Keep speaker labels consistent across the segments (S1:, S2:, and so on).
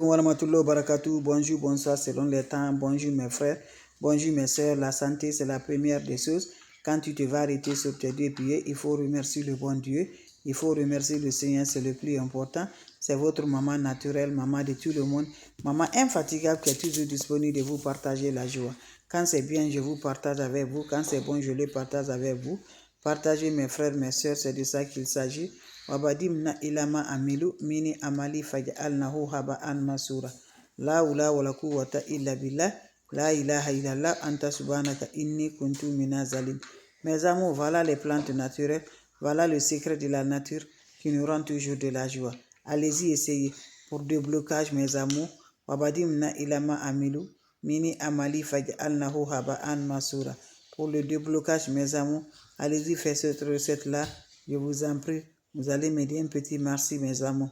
S1: Warahmatullahi wabarakatuh. Bonjour, bonsoir selon les temps. Bonjour mes frères, bonjour mes soeurs. La santé, c'est la première des choses. Quand tu te vas arrêter sur tes deux pieds, il faut remercier le bon Dieu. Il faut remercier le Seigneur, c'est le plus important. C'est votre maman naturelle, maman de tout le monde. Maman infatigable qui est toujours disponible de vous partager la joie. Quand c'est bien, je vous partage avec vous. Quand c'est bon, je le partage avec vous. Partagez mes frères, mes soeurs, c'est de ça qu'il s'agit. Wabadimna ilama amilu mini amali faj'alnahu haba'an masura. La hawla wala quwwata illa billah. La ilaha illallah anta subhanaka inni kuntu minaz zalim. Mes amours, voilà les plantes naturelles. Voilà le secret de la nature qui nous rend toujours de la joie. Allez-y, essayez. Pour déblocage, mes amours. Wabadimna ilama amilu mini amali faj'alnahu haba'an masura. Pour le déblocage, mes amours, allez-y, faites cette recette-là. Je vous en prie. Vous allez me dire un petit merci, mes amours.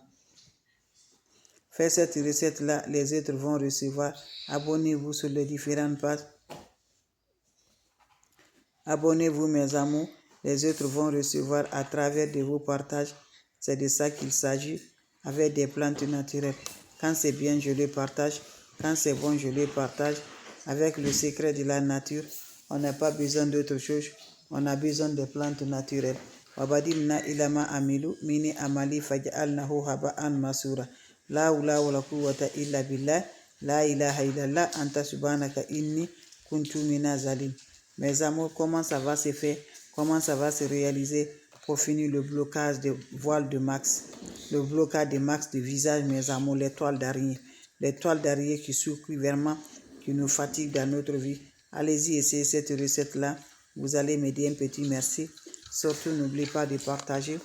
S1: Faites cette recette-là, les autres vont recevoir. Abonnez-vous sur les différentes pages. Abonnez-vous, mes amours. Les autres vont recevoir à travers de vos partages. C'est de ça qu'il s'agit, avec des plantes naturelles. Quand c'est bien, je le partage. Quand c'est bon, je le partage. Avec le secret de la nature, on n'a pas besoin d'autre chose. On a besoin des plantes naturelles. Wabadimna ilama amilu mini amali faj'alnahu haba'an masura. La hawla wala quwwata illa billah. La ilaha illallah anta subhanaka inni kuntu minaz zalim. Mes amours, comment ça va se faire? Comment ça va se réaliser pour finir le blocage de voile de max? Le blocage de max de visage, mes amours, les toiles d'araignée. Les toiles d'araignée qui souffrent vraiment, qui nous fatiguent dans notre vie. Allez-y, essayez cette recette-là. Vous allez me dire un petit merci. Surtout, n'oubliez pas de partager.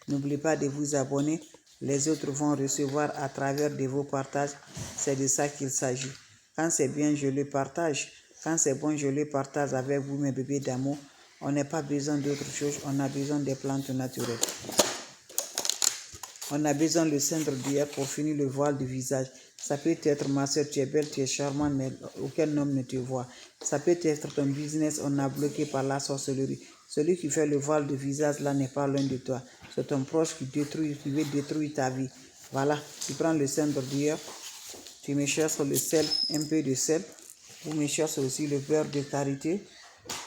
S1: N'oubliez pas de vous abonner. Les autres vont recevoir à travers de vos partages. C'est de ça qu'il s'agit. Quand c'est bien, je le partage. Quand c'est bon, je le partage avec vous, mes bébés d'amour. On n'a pas besoin d'autre chose. On a besoin des plantes naturelles. On a besoin de cendre d'hier pour finir le voile du visage. Ça peut être ma soeur, tu es belle, tu es charmante, mais aucun homme ne te voit. Ça peut être ton business, on a bloqué par la sorcellerie. Celui qui fait le voile du visage, là, n'est pas loin de toi. C'est ton proche qui veut détruire ta vie. Voilà, tu prends le cendre d'hier, tu me cherches le sel, un peu de sel. Vous me cherchez aussi le beurre de karité.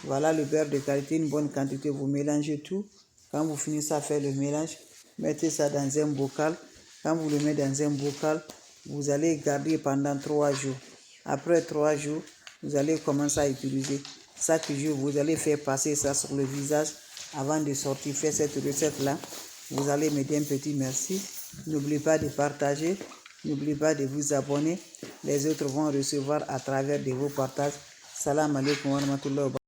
S1: Voilà le beurre de karité, une bonne quantité. Vous mélangez tout. Quand vous finissez à faire le mélange, mettez ça dans un bocal. Quand vous le mettez dans un bocal, vous allez garder pendant 3 jours. Après 3 jours, vous allez commencer à utiliser. Chaque jour, vous allez faire passer ça sur le visage avant de sortir. Faire cette recette-là. Vous allez me dire un petit merci. N'oubliez pas de partager. N'oubliez pas de vous abonner. Les autres vont recevoir à travers de vos partages. Salam alaikum wa rahmatullahi wa barakatuh.